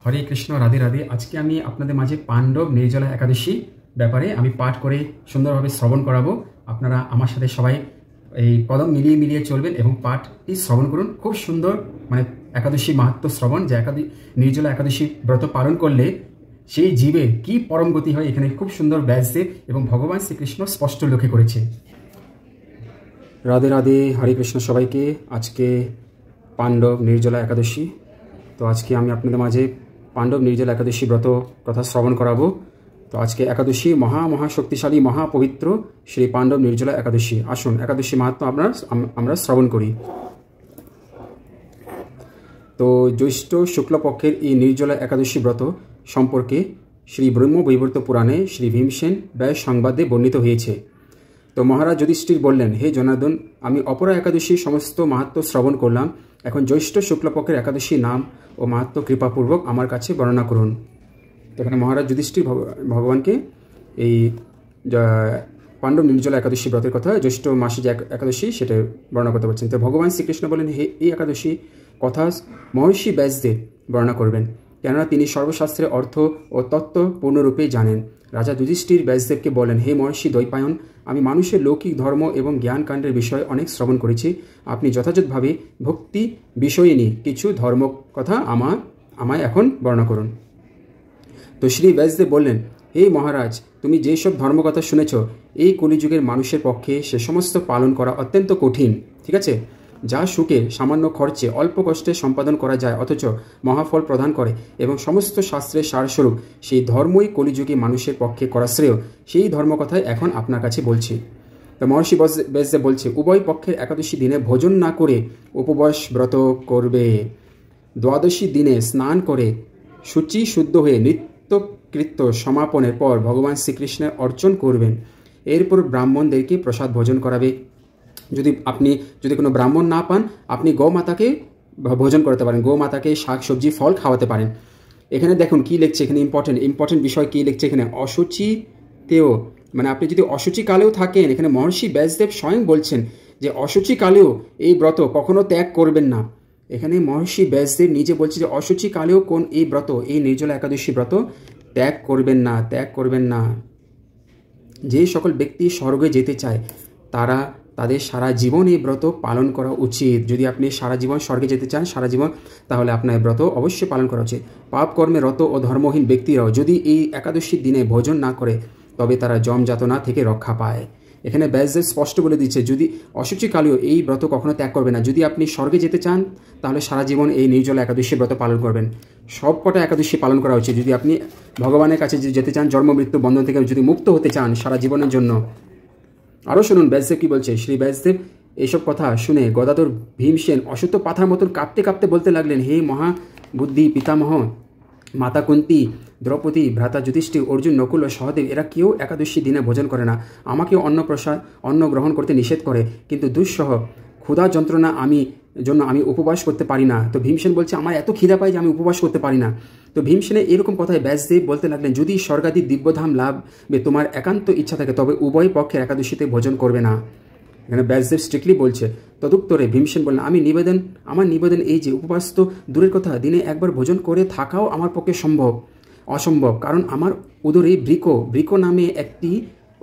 হরে কৃষ্ণ, রাধে রাধে। আজকে আমি আপনাদের মাঝে পাণ্ডব নির্জলা একাদশী ব্যাপারে আমি পাঠ করে সুন্দরভাবে শ্রবণ করাবো। আপনারা আমার সাথে সবাই এই পদম মিলিয়ে মিলিয়ে চলবেন এবং পাঠটি শ্রবণ করুন। খুব সুন্দর একাদশী মাহাত্ম্য শ্রবণ, যে নির্জলা একাদশী ব্রত পালন করলে সেই জীবের কি পরম গতি হয়, এখানে খুব সুন্দর ব্যাসদেব এবং ভগবান শ্রীকৃষ্ণ স্পষ্ট লক্ষ্য করেছে। রাধে রাধে, হরে কৃষ্ণ সবাইকে। আজকে পাণ্ডব নির্জলা একাদশী। তো আজকে আমি আপনাদের মাঝে পাণ্ডব নির্জলা একাদশী ব্রত কথা শ্রবণ করাবো। তো আজকে একাদশী মহা শক্তিশালী মহাপবিত্র শ্রী পাণ্ডব নির্জলা একাদশী। আসুন একাদশী মাহাত্ম্য আমরা শ্রবণ করি। তো জ্যৈষ্ঠ শুক্লপক্ষের এই নির্জলা একাদশী ব্রত সম্পর্কে শ্রী ব্রহ্মবৈবর্ত পুরাণে শ্রী ভীমসেন ব্যাস সংবাদে বর্ণিত হয়েছে। তো মহারাজ যুধিষ্ঠির বললেন, হে জনার্দন, আমি অপরা একাদশীর সমস্ত মাহাত্ম্য শ্রবণ করলাম। এখন জ্যৈষ্ঠ শুক্লপক্ষের একাদশী নাম ও মাহাত্ম্য কৃপাপূর্বক আমার কাছে বর্ণনা করুন। তো এখানে মহারাজ যুধিষ্ঠির ভগবানকে এই পাণ্ডব নির্জলা একাদশী ব্রতের কথা, জ্যৈষ্ঠ মাসে যে একাদশী সেটা বর্ণনা করতে পারছেন। তো ভগবান শ্রীকৃষ্ণ বলেন, হে এই একাদশী কথা মহর্ষি ব্যাসদেব বর্ণনা করবেন, কেননা তিনি সর্বশাস্ত্রের অর্থ ও তত্ত্ব পূর্ণরূপে জানেন। রাজা যুধিষ্ঠির ব্যাসদেবকে বলেন, হে মহর্ষি দ্বৈপায়ন, আমি মানুষের লৌকিক ধর্ম এবং জ্ঞানকাণ্ডের বিষয়ে অনেক শ্রবণ করেছি। আপনি যথাযথভাবে ভক্তি বিষয়িনী কিছু ধর্ম কথা আমায় এখন বর্ণনা করুন। তো শ্রী ব্যাসদেব বললেন, হে মহারাজ, তুমি যেসব ধর্মকথা শুনেছ, এই কলিযুগের মানুষের পক্ষে সে সমস্ত পালন করা অত্যন্ত কঠিন। ঠিক আছে, যা সুখে সামান্য খরচে অল্প কষ্টে সম্পাদন করা যায় অথচ মহাফল প্রদান করে এবং সমস্ত শাস্ত্রের সারস্বরূপ, সেই ধর্মই কলিযুগে মানুষের পক্ষে করা শ্রেয়। সেই ধর্মকথায় এখন আপনার কাছে বলছি। তো মহর্ষি ব্যাসদেব বলছে, উভয় পক্ষের একাদশী দিনে ভোজন না করে উপবাস ব্রত করবে। দ্বাদশী দিনে স্নান করে শুচি শুদ্ধ হয়ে নিত্যকৃত্য সমাপনের পর ভগবান শ্রীকৃষ্ণের অর্চন করবেন। এরপর ব্রাহ্মণদেরকে প্রসাদ ভোজন করাবে। যদি কোনো ব্রাহ্মণ না পান, আপনি গৌমাতাকে ভোজন করতে পারেন, গৌমাতাকে শাক সবজি ফল খাওয়াতে পারেন। এখানে দেখুন কি লিখছে, এখানে ইম্পর্টেন্ট বিষয় কি লিখছে এখানে, অশুচিতেও, মানে আপনি যদি অশুচিকালেও থাকেন, এখানে মহর্ষি ব্যাসদেব স্বয়ং বলছেন যে অশুচিকালেও এই ব্রত কখনো ত্যাগ করবেন না। এখানে মহর্ষি ব্যাসদেব নিজে বলছে যে অশুচিকালেও এই ব্রত, এই নির্জলা একাদশী ব্রত ত্যাগ করবেন না। যে সকল ব্যক্তি স্বর্গে যেতে চায় তাদের সারা জীবন এই ব্রত পালন করা উচিত। যদি আপনি সারা জীবন স্বর্গে যেতে চান, সারা জীবন, তাহলে আপনার ব্রত অবশ্যই পালন করা উচিত। পাপ কর্মে রত ও ধর্মহীন ব্যক্তিরাও যদি এই একাদশীর দিনে ভোজন না করে, তবে তারা যম যাতনা থেকে রক্ষা পায়। এখানে ব্যাসদেব স্পষ্ট বলে দিচ্ছে, যদি অশুচিকালেও এই ব্রত কখনো ত্যাগ করবে না। যদি আপনি স্বর্গে যেতে চান, তাহলে সারা জীবন এই নির্জলা একাদশী ব্রত পালন করবেন। সব কটা একাদশী পালন করা উচিত। যদি আপনি ভগবানের কাছে যেতে চান, জন্ম মৃত্যু বন্ধন থেকে যদি মুক্ত হতে চান সারা জীবনের জন্য। আরও শুনুন ব্যাসদেব কি বলছে। শ্রী ব্যাসদেব এইসব কথা শুনে গদাধর ভীমসেন অসত্য পাথার মতন কাঁপতে কাঁপতে বলতে লাগলেন, হে মহাবুদ্ধি পিতামহ, মাতা কুন্তী, দ্রৌপদী, ভ্রাতা যুধিষ্ঠির, অর্জুন, নকুল ও সহদেব, এরা কেউ একাদশী দিনে ভোজন করে না। আমাকেও অন্ন গ্রহণ করতে নিষেধ করে, কিন্তু দুঃসহ ক্ষুধা যন্ত্রণা আমি উপবাস করতে পারি না। তো ভীমসেন বলছে, আমার এত খিদা পাই যে আমি উপবাস করতে পারি না। তো ভীমসেনের এরকম কথায় ব্যাসদেব বলতে লাগলেন, যদি স্বর্গাদি দিব্যধাম লাভে তোমার একান্ত ইচ্ছা থাকে, তবে উভয় পক্ষের একাদশীতে ভোজন করবে না। এখানে ব্যাসদেব স্ট্রিক্টলি বলছে। তদুত্তরে ভীমসেন বললেন, আমার নিবেদন এই যে, উপবাস তো দূরের কথা, দিনে একবার ভোজন করে থাকাও আমার পক্ষে অসম্ভব। কারণ আমার উদরে বৃক নামে একটি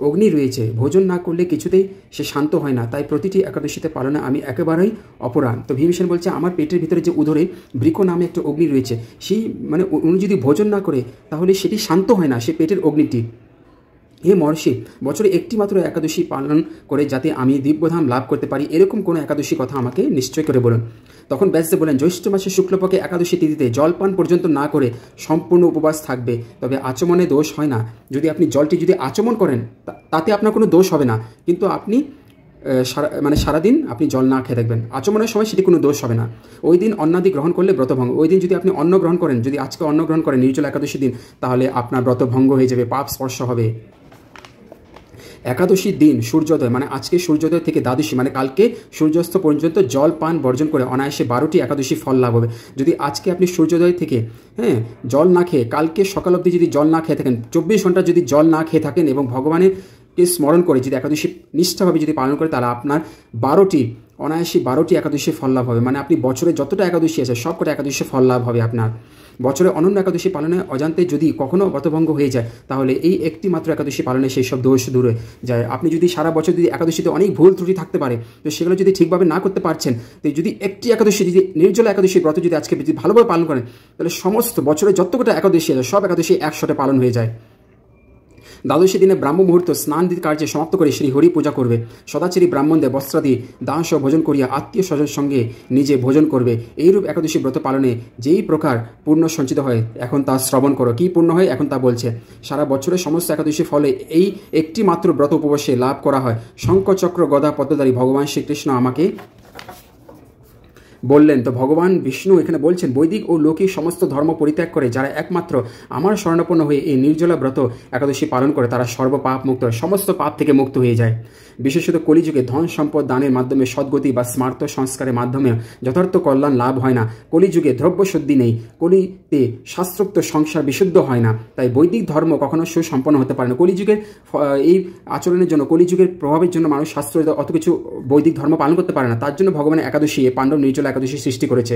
অগ্নি রয়েছে। ভোজন না করলে কিছুতেই সে শান্ত হয় না। তাই প্রতিটি একাদশীতে পালনে আমি একেবারেই অপরাণ। তো ভীমসেন বলছে, আমার পেটের ভিতরে যে উদরে বৃক নামে একটা অগ্নি রয়েছে, সেই উনি যদি ভোজন না করে, তাহলে সেটি শান্ত হয় না, সে পেটের অগ্নিটি। হে মহর্ষি, বছরে একটি মাত্র একাদশী পালন করে যাতে আমি দিব্যধাম লাভ করতে পারি, এরকম কোনো একাদশী কথা আমাকে নিশ্চয় করে বলুন। তখন ব্যাসদেব বলেন, জ্যৈষ্ঠ মাসের শুক্লপক্ষে একাদশী তিথিতে জলপান পর্যন্ত না করে সম্পূর্ণ উপবাস থাকবে, তবে আচমনে দোষ হয় না। যদি আপনি জলটি আচমন করেন, তাতে আপনার কোনো দোষ হবে না, কিন্তু আপনি সারাদিন আপনি জল না খেয়ে থাকবেন, আচমনের সময় সেটি কোনো দোষ হবে না। ওই দিন অন্নাদি গ্রহণ করলে ব্রতভঙ্গ। ওই দিন যদি আপনি অন্ন গ্রহণ করেন, যদি আজকে অন্ন গ্রহণ করেন নির্জলা একাদশী দিন, তাহলে আপনার ব্রতভঙ্গ হয়ে যাবে, পাপ স্পর্শ হবে। একাদশীর দিন সূর্যোদয়, আজকে সূর্যোদয় থেকে দ্বাদশী কালকে সূর্যাস্ত পর্যন্ত জল পান বর্জন করে অনায়াসে 12টি একাদশী ফল লাভ হবে। যদি আজকে আপনি সূর্যোদয় থেকে জল না খেয়ে কালকে সকাল অবধি যদি জল না খেয়ে থাকেন, 24 ঘন্টা যদি জল না খেয়ে থাকেন এবং ভগবানের ভগবানকে স্মরণ করে যদি একাদশী নিষ্ঠাভাবে যদি পালন করে, তাহলে আপনার 12টি অনায়াসী 12টি একাদশী ফল লাভ হবে। মানে আপনি বছরে যতটা একাদশী আছে সব কটা একাদশী ফল লাভ হবে আপনার। বছরে অনন্য একাদশী পালনে অজান্তে যদি কখনো গতভঙ্গ হয়ে যায়, তাহলে এই একটি মাত্র একাদশী পালনে সেই সব দোষ দূর হয়ে যায়। আপনি যদি সারা বছর যদি একাদশীতে অনেক ভুল ত্রুটি থাকতে পারে, তো সেগুলো যদি ঠিকভাবে না করতে পারছেন, তো যদি একটি একাদশী যদি নির্জলা একাদশী ব্রত যদি আজকে যদি ভালোভাবে পালন করেন, তাহলে সমস্ত বছরে যত কটা একাদশী আছে সব একাদশী একসাথে পালন হয়ে যায়। দ্বাদশী দিনে ব্রাহ্ম মুহূর্ত স্নান কার্যে সমাপ্ত করে শ্রী হরি পূজা করবে। সদাচারী ব্রাহ্মণদের বস্ত্রাদি দান সহ ভোজন করিয়া আত্মীয় স্বজনের সঙ্গে নিজে ভোজন করবে। এইরূপ একাদশী ব্রত পালনে যেই প্রকার পূর্ণ সঞ্চিত হয়, এখন তা শ্রবণ করো। কী পূর্ণ হয় এখন তা বলছে। সারা বছরের সমস্ত একাদশী ফলে এই একটি মাত্র ব্রত উপবাসে লাভ করা হয়। শঙ্খ চক্র গদা পদ্মধারী ভগবান শ্রীকৃষ্ণ আমাকে বললেন। তো ভগবান বিষ্ণু এখানে বলছেন, বৈদিক ও লৌকিক সমস্ত ধর্ম পরিত্যাগ করে যারা একমাত্র আমার শরণাপন্ন হয়ে এই নির্জলা ব্রত একাদশী পালন করে, তারা সর্বপাপ মুক্ত হয়, সমস্ত পাপ থেকে মুক্ত হয়ে যায়। বিশেষত কলিযুগে ধন সম্পদ দানের মাধ্যমে সদ্গতি বা স্মার্ত সংস্কারের মাধ্যমে যথার্থ কল্যাণ লাভ হয় না। কলিযুগে দ্রব্য শুদ্ধি নেই, কলিতে শাস্ত্রোক্ত সংসার বিশুদ্ধ হয় না, তাই বৈদিক ধর্ম কখনো সুসম্পন্ন হতে পারে না। কলিযুগের এই আচরণের জন্য, কলিযুগের প্রভাবের জন্য মানুষ শাস্ত্র অত কিছু বৈদিক ধর্ম পালন করতে পারে না। তার জন্য ভগবানের একাদশী পাণ্ডব নির্জলা একাদশী সৃষ্টি করেছে।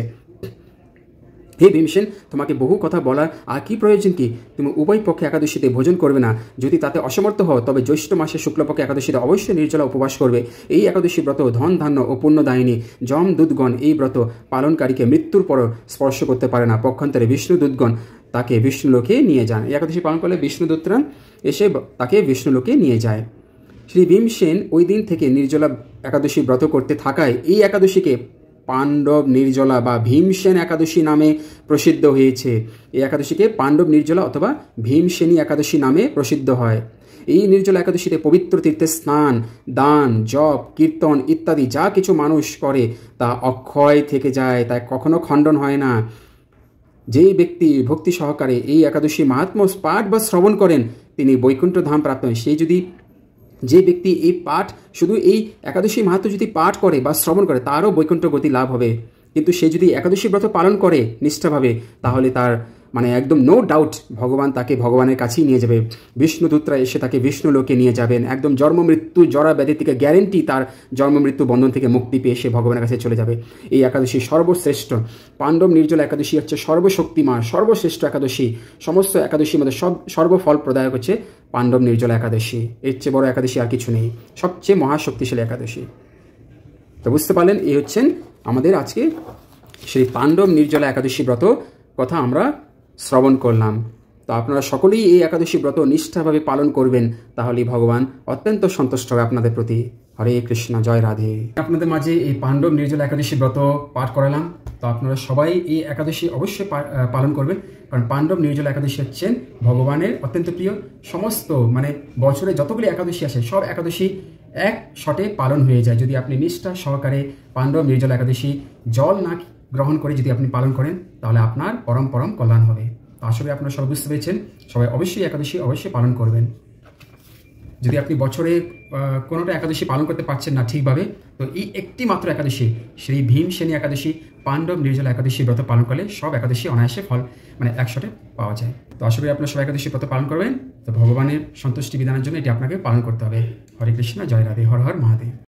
হে ভীমসেন, তোমাকে বহু কথা বলার আর কি প্রয়োজন কি? তুমি উভয় পক্ষে একাদশীতে ভোজন করবে না। যদি তাতে অসমর্থ হও, তবে জ্যৈষ্ঠ মাসের শুক্লপক্ষে একাদশীতে অবশ্যই নির্জলা উপবাস করবে। এই একাদশী ব্রত ধন ধান্য ও পুণ্যদায়িনী। যম দূতগণ এই ব্রত পালনকারীকে মৃত্যুর পরও স্পর্শ করতে পারে না। পক্ষান্তরে বিষ্ণু দূতগণ তাকে বিষ্ণুলোকে নিয়ে যান। এই একাদশী পালন করলে বিষ্ণু দূতরা এসে তাকে বিষ্ণুলোকে নিয়ে যায়। শ্রী ভীমসেন ওই দিন থেকে নির্জলা একাদশী ব্রত করতে থাকায় এই একাদশীকে পাণ্ডব নির্জলা বা ভীমসেন একাদশী নামে প্রসিদ্ধ হয়েছে। এই একাদশীকে পাণ্ডব নির্জলা অথবা ভীমসেনী একাদশী নামে প্রসিদ্ধ হয়। এই নির্জলা একাদশীতে পবিত্র তীর্থে স্নান, দান, জপ, কীর্তন ইত্যাদি যা কিছু মানুষ করে তা অক্ষয় থেকে যায়, তাই কখনো খণ্ডন হয় না। যেই ব্যক্তি ভক্তি সহকারে এই একাদশী মাহাত্ম্য পাঠ বা শ্রবণ করেন, তিনি বৈকুণ্ঠ ধাম প্রাপ্ত হন। সেই যদি যে ব্যক্তি এই পাঠ শুধু এই একাদশী মাহাত্ম্য যদি পাঠ করে বা শ্রবণ করে, তারও বৈকুণ্ঠ গতি লাভ হবে। কিন্তু সে যদি একাদশী ব্রত পালন করে নিষ্ঠাভাবে, তাহলে তার একদম নো ডাউট ভগবান তাকে ভগবানের কাছেই নিয়ে যাবে। বিষ্ণুদূতরা এসে তাকে বিষ্ণু লোকে নিয়ে যাবেন। একদম জন্ম মৃত্যু জরা ব্যাধি থেকে গ্যারেন্টি, তার জন্ম মৃত্যু বন্ধন থেকে মুক্তি পেয়ে সে ভগবানের কাছে চলে যাবে। এই একাদশী সর্বশ্রেষ্ঠ। পাণ্ডব নির্জলা একাদশী হচ্ছে সর্বশক্তিমান সর্বশ্রেষ্ঠ একাদশী। সমস্ত একাদশীর মধ্যে সর্বফল প্রদায়ক হচ্ছে পাণ্ডব নির্জলা একাদশী। এর চেয়ে বড় একাদশী আর কিছু নেই, সবচেয়ে মহাশক্তিশালী একাদশী। তো বুঝতে পারলেন, এই হচ্ছেন আমাদের আজকে শ্রী পাণ্ডব নির্জলা একাদশী ব্রত কথা আমরা শ্রবণ করলাম। তো আপনারা সকলেই এই একাদশী ব্রত নিষ্ঠাভাবে পালন করবেন, তাহলেই ভগবান অত্যন্ত সন্তুষ্ট হবে আপনাদের প্রতি। হরে কৃষ্ণ, জয় রাধে। আপনাদের মাঝে এই পাণ্ডব নির্জলা একাদশী ব্রত পাঠ করালাম। তো আপনারা সবাই এই একাদশী অবশ্যই পালন করবেন, কারণ পাণ্ডব নির্জলা একাদশী হচ্ছেন ভগবানের অত্যন্ত প্রিয়। সমস্ত বছরে যতগুলি একাদশী আসে সব একাদশী এক শটে পালন হয়ে যায় যদি আপনি নিষ্ঠা সহকারে পাণ্ডব নির্জলা একাদশী জল না গ্রহণ করে যদি আপনি পালন করেন, তাহলে আপনার পরম কল্যাণ হবে। তো আশা করি আপনারা সবাই বুঝতে পেরেছেন। সবাই অবশ্যই একাদশী অবশ্যই পালন করবেন। যদি আপনি বছরে কোনোটা একাদশী পালন করতে পারছেন না ঠিকভাবে, তো এই একটি মাত্র একাদশী শ্রী ভীমসেনী একাদশী পাণ্ডব নির্জলা একাদশী ব্রত পালন করলে সব একাদশী অনায়াসে ফল একশোটে পাওয়া যায়। তো আশা করি আপনারা সব একাদশী ব্রত পালন করবেন। তো ভগবানের সন্তুষ্টি বিধানের জন্য এটি আপনাকে পালন করতে হবে। হরে কৃষ্ণ, জয় রাধে, হর হর মহাদেব।